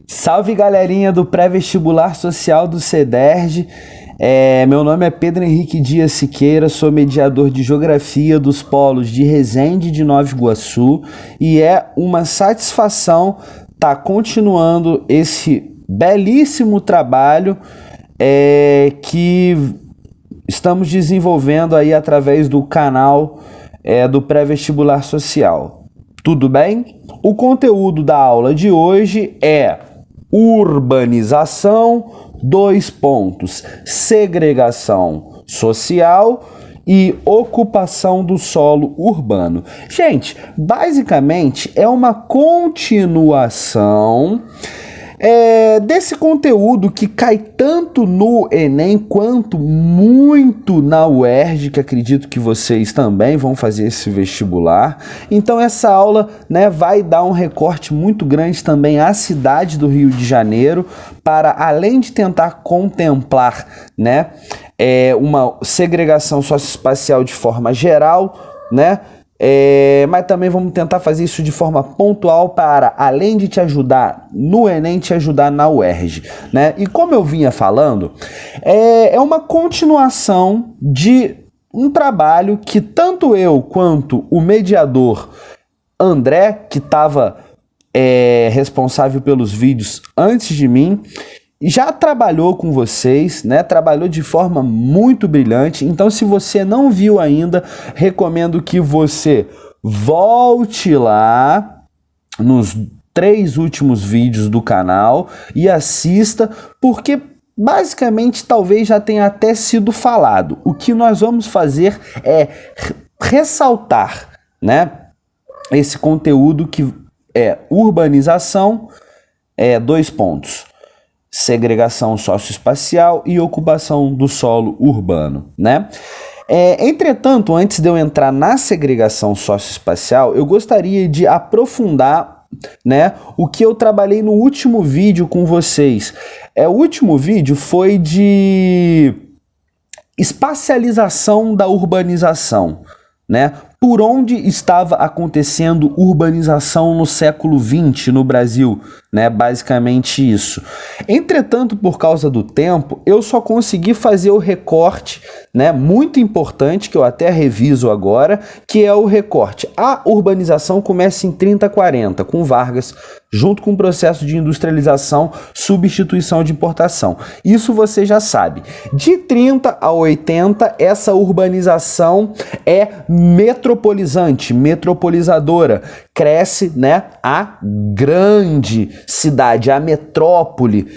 Salve galerinha do pré-vestibular social do CEDERJ. Meu nome é Pedro Henrique Dias Siqueira, sou mediador de Geografia dos polos de Resende e de Nova Iguaçu e é uma satisfação estar continuando esse belíssimo trabalho que estamos desenvolvendo aí através do canal do pré-vestibular social. Tudo bem? O conteúdo da aula de hoje é urbanização, segregação social e ocupação do solo urbano. Gente, basicamente é uma continuação desse conteúdo que cai tanto no Enem quanto muito na UERJ, que acredito que vocês também vão fazer esse vestibular. Então essa aula, vai dar um recorte muito grande também à cidade do Rio de Janeiro, para além de tentar contemplar, uma segregação socioespacial de forma geral, mas também vamos tentar fazer isso de forma pontual para, além de te ajudar no Enem, te ajudar na UERJ, E como eu vinha falando, é uma continuação de um trabalho que tanto eu quanto o mediador André, que estava responsável pelos vídeos antes de mim, já trabalhou com vocês, trabalhou de forma muito brilhante. Então, se você não viu ainda, recomendo que você volte lá nos 3 últimos vídeos do canal e assista, porque basicamente talvez já tenha até sido falado. O que nós vamos fazer é ressaltar, esse conteúdo que é urbanização, segregação socioespacial e ocupação do solo urbano, Entretanto, antes de eu entrar na segregação socioespacial, eu gostaria de aprofundar, o que eu trabalhei no último vídeo com vocês. O último vídeo foi de espacialização da urbanização, Por onde estava acontecendo urbanização no século XX no Brasil, basicamente isso. Entretanto, por causa do tempo, eu só consegui fazer o recorte, muito importante, que eu até reviso agora, que é o recorte. A urbanização começa em 30-40, com Vargas, junto com o processo de industrialização, substituição de importação. Isso você já sabe. De 30 a 80, essa urbanização é metropolizante, metropolizadora. Cresce, a grande cidade, a metrópole,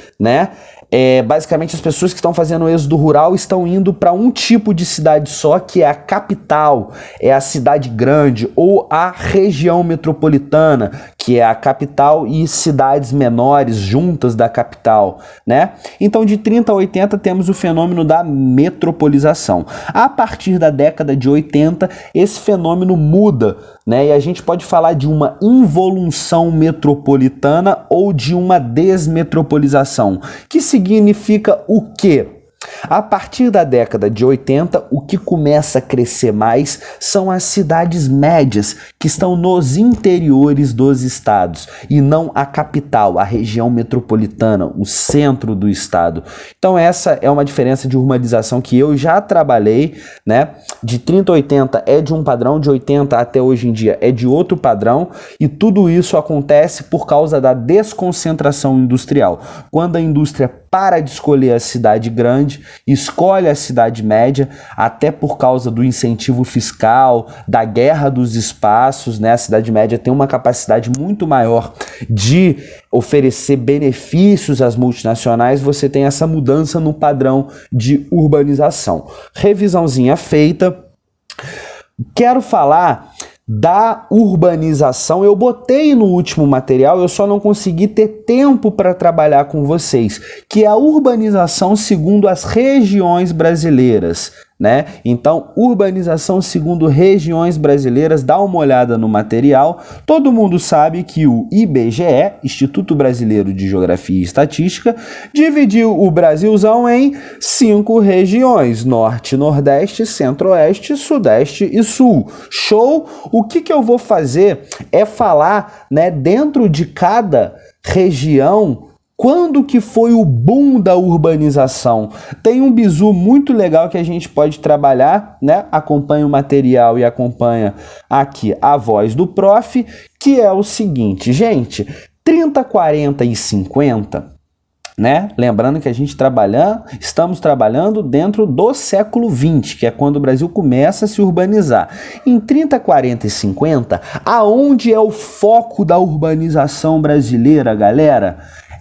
Basicamente as pessoas que estão fazendo o êxodo rural estão indo para um tipo de cidade só, que é a capital, é a cidade grande, ou a região metropolitana, que é a capital e cidades menores juntas da capital, Então de 30 a 80 temos o fenômeno da metropolização. A partir da década de 80, esse fenômeno muda, e a gente pode falar de uma involução metropolitana ou de uma desmetropolização, que significa o quê? A partir da década de 80, o que começa a crescer mais são as cidades médias, que estão nos interiores dos estados, e não a capital, a região metropolitana, o centro do estado. Então essa é uma diferença de urbanização que eu já trabalhei, De 30 a 80 é de um padrão, de 80 até hoje em dia é de outro padrão, e tudo isso acontece por causa da desconcentração industrial. Quando a indústria para de escolher a cidade grande, escolhe a cidade média, até por causa do incentivo fiscal, da guerra dos espaços, A cidade média tem uma capacidade muito maior de oferecer benefícios às multinacionais. Você tem essa mudança no padrão de urbanização. Revisãozinha feita. Quero falar da urbanização. Eu botei no último material, eu só não consegui ter tempo para trabalhar com vocês, que é a urbanização segundo as regiões brasileiras, Então, urbanização segundo regiões brasileiras, dá uma olhada no material. Todo mundo sabe que o IBGE, Instituto Brasileiro de Geografia e Estatística, dividiu o Brasilzão em 5 regiões: Norte, Nordeste, Centro-Oeste, Sudeste e Sul. Show? O que eu vou fazer é falar, dentro de cada região, Quando que foi o boom da urbanização? Tem um bizu muito legal que a gente pode trabalhar, né? Acompanha o material e acompanha aqui a voz do prof, que é o seguinte, gente, 30, 40 e 50... né? Lembrando que a gente estamos trabalhando dentro do século XX, que é quando o Brasil começa a se urbanizar. Em 30, 40 e 50, aonde é o foco da urbanização brasileira, galera?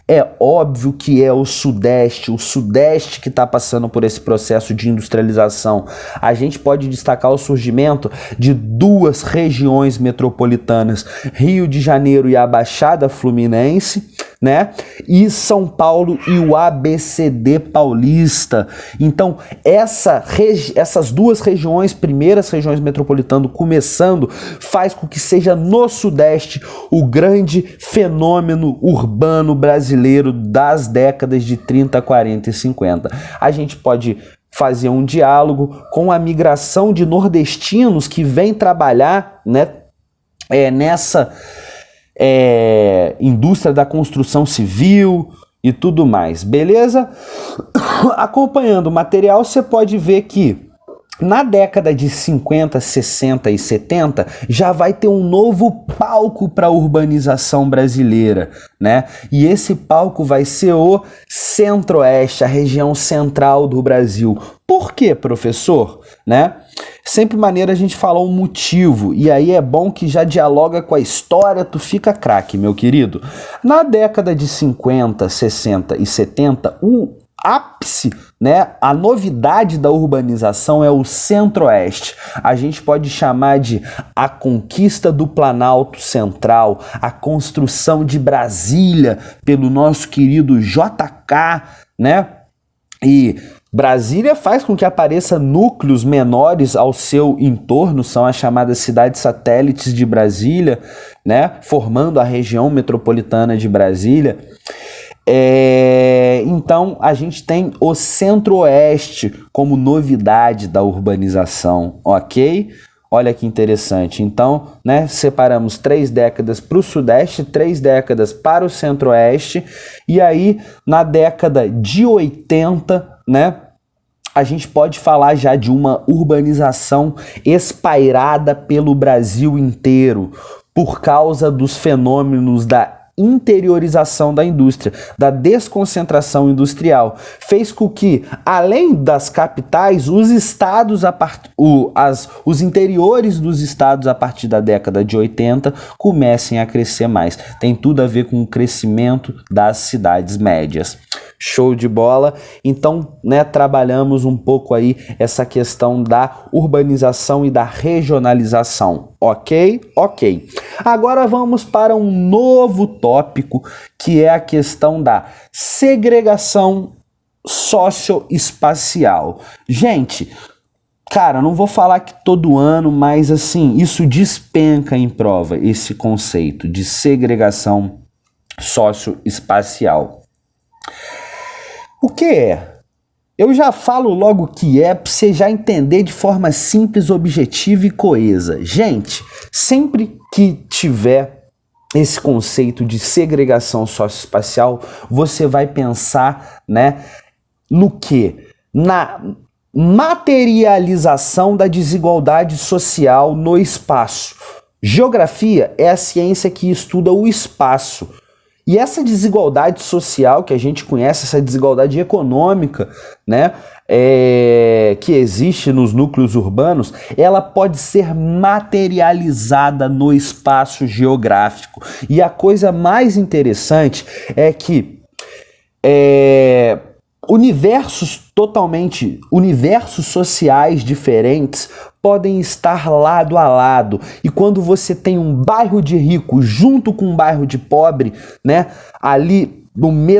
É óbvio que é o Sudeste que está passando por esse processo de industrialização. A gente pode destacar o surgimento de duas regiões metropolitanas, Rio de Janeiro e a Baixada Fluminense, né? E São Paulo e o ABCD paulista. Então, essas duas regiões, primeiras regiões metropolitanas começando, faz com que seja no Sudeste o grande fenômeno urbano brasileiro das décadas de 30, 40 e 50. A gente pode fazer um diálogo com a migração de nordestinos que vem trabalhar, né, nessa indústria da construção civil e tudo mais, beleza? Acompanhando o material, você pode ver que na década de 50, 60 e 70 já vai ter um novo palco para a urbanização brasileira, né? E esse palco vai ser o Centro-Oeste, a região central do Brasil. Por quê, professor? Né? Sempre maneiro a gente falar um motivo, e aí é bom que já dialoga com a história, tu fica craque, meu querido. Na década de 50, 60 e 70, o ápice, né, a novidade da urbanização é o Centro-Oeste. A gente pode chamar de a conquista do Planalto Central, a construção de Brasília pelo nosso querido JK, né? E Brasília faz com que apareça núcleos menores ao seu entorno, são as chamadas cidades satélites de Brasília, né, formando a região metropolitana de Brasília. Então a gente tem o Centro-Oeste como novidade da urbanização, ok? Olha que interessante. Então, né, separamos 3 décadas para o Sudeste, 3 décadas para o Centro-Oeste, e aí na década de 80, né, a gente pode falar já de uma urbanização espairada pelo Brasil inteiro, por causa dos fenômenos da interiorização da indústria, da desconcentração industrial, fez com que, além das capitais, os estados, os interiores dos estados a partir da década de 80 comecem a crescer mais. Tem tudo a ver com o crescimento das cidades médias. Show de bola. Então, né, trabalhamos um pouco aí essa questão da urbanização e da regionalização. Ok? Ok. Agora vamos para um novo tópico, que é a questão da segregação socioespacial. Gente, cara, não vou falar que todo ano, mas assim, isso despenca em prova, esse conceito de segregação socioespacial. O que é? Eu já falo logo o que é para você já entender de forma simples, objetiva e coesa. Gente, sempre que tiver esse conceito de segregação socioespacial, você vai pensar, né, no quê? Na materialização da desigualdade social no espaço. Geografia é a ciência que estuda o espaço. E essa desigualdade social que a gente conhece, essa desigualdade econômica, né, que existe nos núcleos urbanos, ela pode ser materializada no espaço geográfico. E a coisa mais interessante é que universos sociais diferentes podem estar lado a lado. E quando você tem um bairro de rico junto com um bairro de pobre, né, ali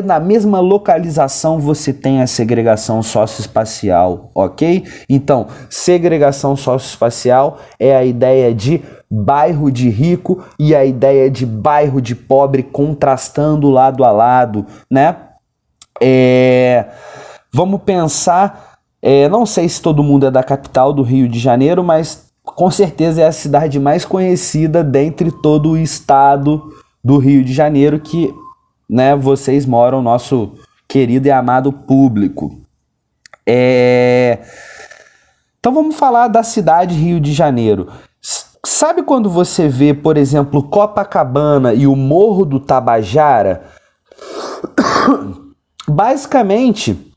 na mesma localização você tem a segregação socioespacial, ok? Então, segregação socioespacial é a ideia de bairro de rico e a ideia de bairro de pobre contrastando lado a lado, né? Vamos pensar, não sei se todo mundo é da capital do Rio de Janeiro, mas com certeza é a cidade mais conhecida dentre todo o estado do Rio de Janeiro, que né, vocês moram, nosso querido e amado público. Então vamos falar da cidade Rio de Janeiro. Sabe quando você vê, por exemplo, Copacabana e o Morro do Tabajara? Basicamente,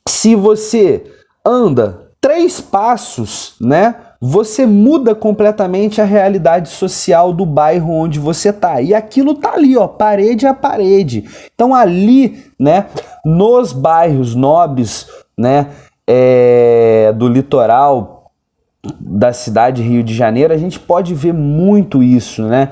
se você anda 3 passos, né, você muda completamente a realidade social do bairro onde você tá. E aquilo tá ali, ó, parede a parede. Então ali, né, nos bairros nobres, né, do litoral da cidade de Rio de Janeiro, a gente pode ver muito isso, né?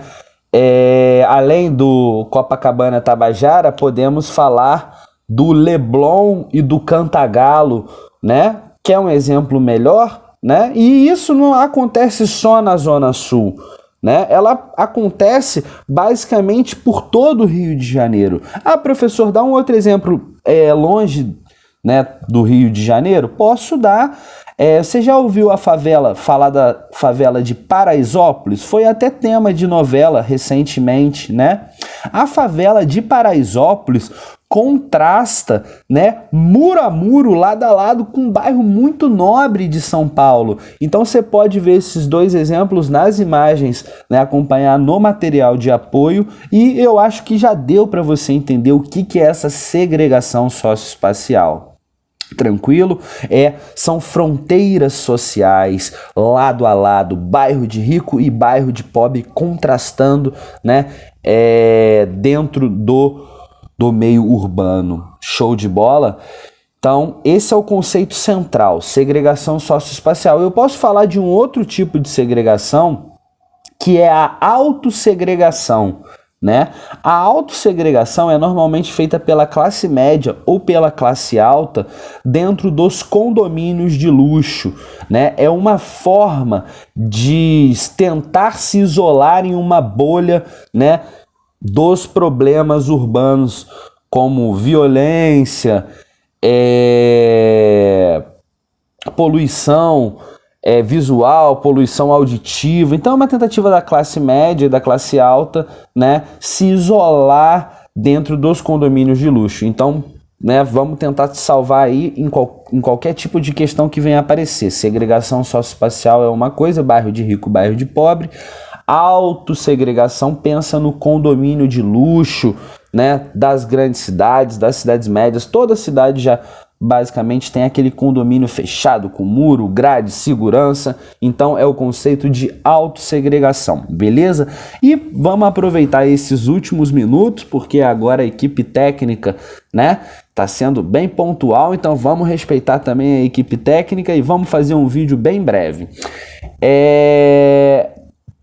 Além do Copacabana Tabajara, podemos falar do Leblon e do Cantagalo, né? Que é um exemplo melhor, né? E isso não acontece só na Zona Sul, né? Ela acontece basicamente por todo o Rio de Janeiro. Ah, professor, dá um outro exemplo longe, né, do Rio de Janeiro? Posso dar. Você já ouviu falar da favela de Paraisópolis? Foi até tema de novela recentemente, né? A favela de Paraisópolis contrasta, né, muro a muro, lado a lado, com um bairro muito nobre de São Paulo. Então você pode ver esses 2 exemplos nas imagens, né, acompanhar no material de apoio, e eu acho que já deu para você entender o que é essa segregação socioespacial. Tranquilo? São fronteiras sociais, lado a lado, bairro de rico e bairro de pobre contrastando, né, dentro do meio urbano. Show de bola? Então, esse é o conceito central, segregação socioespacial. Eu posso falar de um outro tipo de segregação, que é a autossegregação, né? A autossegregação é normalmente feita pela classe média ou pela classe alta dentro dos condomínios de luxo, né? É uma forma de tentar se isolar em uma bolha, né, dos problemas urbanos, como violência, poluição visual, poluição auditiva. Então é uma tentativa da classe média e da classe alta, né, se isolar dentro dos condomínios de luxo. Então, né, vamos tentar te salvar aí em qualquer tipo de questão que venha aparecer. Segregação socioespacial é uma coisa, bairro de rico, bairro de pobre. Autossegregação pensa no condomínio de luxo, né, das grandes cidades, das cidades médias. Toda cidade já basicamente tem aquele condomínio fechado com muro, grade, segurança. Então é o conceito de autossegregação, beleza? E vamos aproveitar esses últimos minutos, porque agora a equipe técnica, né, tá sendo bem pontual, então vamos respeitar também a equipe técnica e vamos fazer um vídeo bem breve.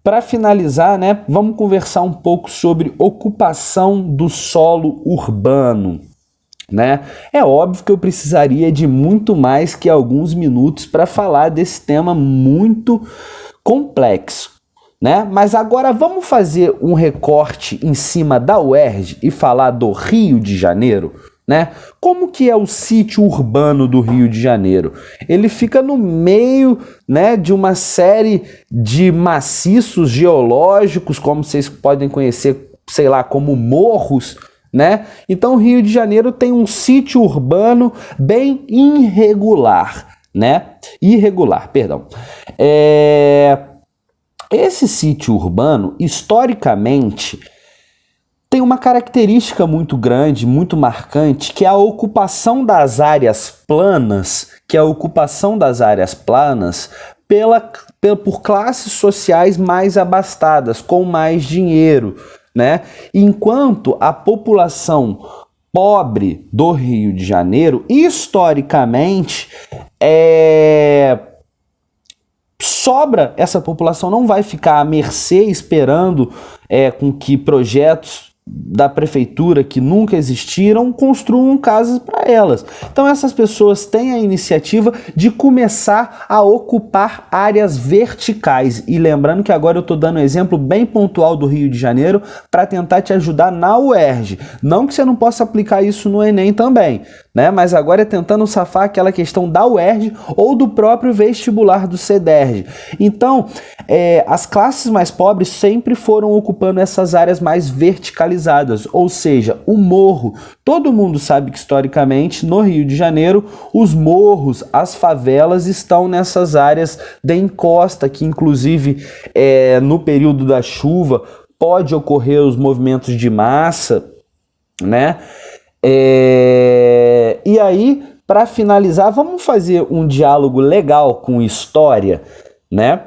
Para finalizar, né, vamos conversar um pouco sobre ocupação do solo urbano, né? É óbvio que eu precisaria de muito mais que alguns minutos para falar desse tema muito complexo, né? Mas agora vamos fazer um recorte em cima da UERJ e falar do Rio de Janeiro, né? Como que é o sítio urbano do Rio de Janeiro? Ele fica no meio, né, de uma série de maciços geológicos, como vocês podem conhecer, sei lá, como morros, né? Então o Rio de Janeiro tem um sítio urbano bem irregular, né? Esse sítio urbano, historicamente, tem uma característica muito grande, muito marcante, que é a ocupação das áreas planas, por classes sociais mais abastadas, com mais dinheiro, né? Enquanto a população pobre do Rio de Janeiro, historicamente, sobra, essa população não vai ficar à mercê esperando com que projetos da prefeitura que nunca existiram construam casas para elas. Então essas pessoas têm a iniciativa de começar a ocupar áreas verticais. E lembrando que agora eu estou dando um exemplo bem pontual do Rio de Janeiro para tentar te ajudar na UERJ. Não que você não possa aplicar isso no Enem também, né? Mas agora é tentando safar aquela questão da UERJ ou do próprio vestibular do CEDERJ. Então, as classes mais pobres sempre foram ocupando essas áreas mais verticalizadas, ou seja, o morro. Todo mundo sabe que historicamente no Rio de Janeiro os morros, as favelas estão nessas áreas de encosta, que inclusive no período da chuva pode ocorrer os movimentos de massa, né? E aí, para finalizar, vamos fazer um diálogo legal com história, né?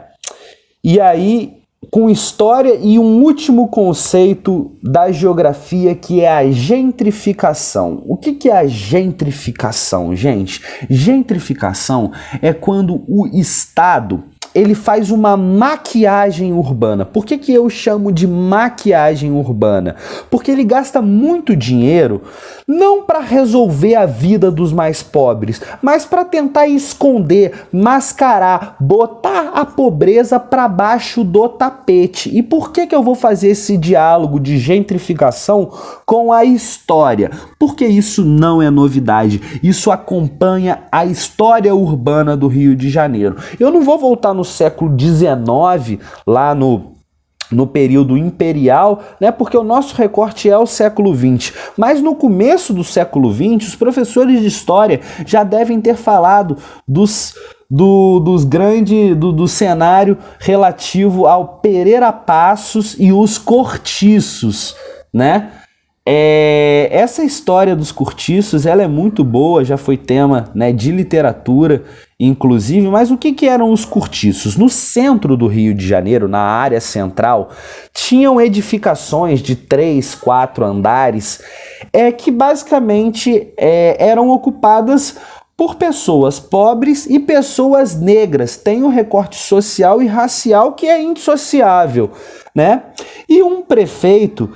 E aí, com história e um último conceito da geografia, que é a gentrificação. O que é a gentrificação, gente? Gentrificação é quando o Estado ele faz uma maquiagem urbana. Por que eu chamo de maquiagem urbana? Porque ele gasta muito dinheiro não para resolver a vida dos mais pobres, mas para tentar esconder, mascarar, botar a pobreza para baixo do tapete. E por que eu vou fazer esse diálogo de gentrificação com a história? Porque isso não é novidade. Isso acompanha a história urbana do Rio de Janeiro. Eu não vou voltar no século XIX, lá no período imperial, né, porque o nosso recorte é o século XX. Mas no começo do século XX, os professores de história já devem ter falado do cenário relativo ao Pereira Passos e os cortiços, né? Essa história dos cortiços, ela é muito boa, já foi tema, né, de literatura, inclusive, mas o que eram os cortiços? No centro do Rio de Janeiro, na área central, tinham edificações de 3, 4 andares, que basicamente eram ocupadas por pessoas pobres e pessoas negras. Tem um recorte social e racial que é indissociável, né? E um prefeito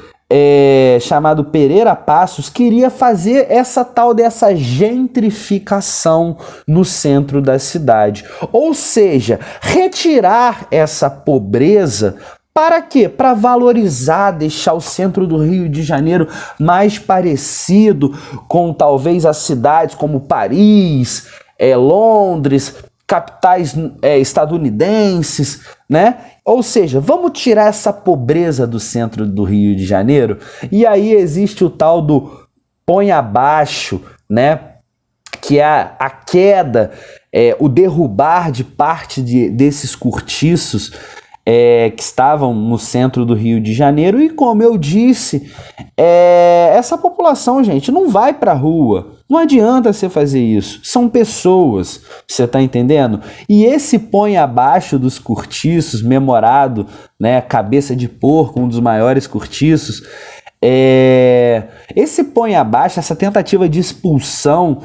chamado Pereira Passos queria fazer essa tal dessa gentrificação no centro da cidade, ou seja, retirar essa pobreza. Para quê? Para valorizar, deixar o centro do Rio de Janeiro mais parecido com talvez as cidades como Paris, Londres, capitais estadunidenses, né? Ou seja, vamos tirar essa pobreza do centro do Rio de Janeiro. E aí existe o tal do põe abaixo, né? Que é a queda, o derrubar de parte desses cortiços que estavam no centro do Rio de Janeiro. E como eu disse, essa população, gente, não vai para a rua. Não adianta você fazer isso. São pessoas, você tá entendendo? E esse põe abaixo dos cortiços, memorado, né, cabeça de porco, um dos maiores cortiços, esse põe abaixo, essa tentativa de expulsão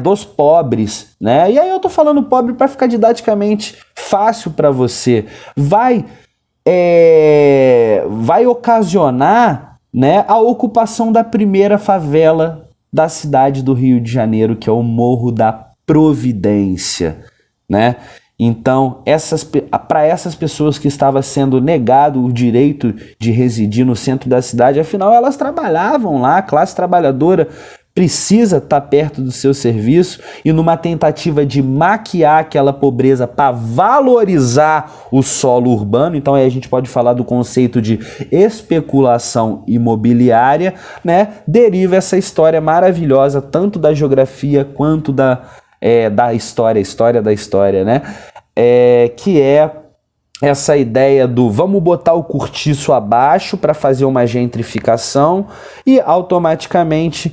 dos pobres, né? E aí eu tô falando pobre para ficar didaticamente fácil para você. Vai ocasionar, né, a ocupação da primeira favela da cidade do Rio de Janeiro, que é o Morro da Providência, né? Então, para essas pessoas que estava sendo negado o direito de residir no centro da cidade, afinal elas trabalhavam lá, a classe trabalhadora precisa estar perto do seu serviço, e numa tentativa de maquiar aquela pobreza para valorizar o solo urbano, então aí a gente pode falar do conceito de especulação imobiliária, né? Deriva essa história maravilhosa, tanto da geografia quanto da história da história, né? Que é essa ideia do vamos botar o cortiço abaixo para fazer uma gentrificação e automaticamente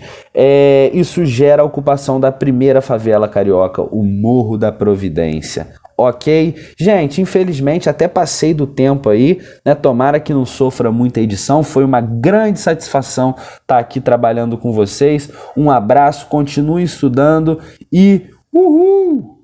isso gera a ocupação da primeira favela carioca, o Morro da Providência. Ok? Gente, infelizmente até passei do tempo aí, né? Tomara que não sofra muita edição. Foi uma grande satisfação estar aqui trabalhando com vocês. Um abraço, continue estudando e uhul!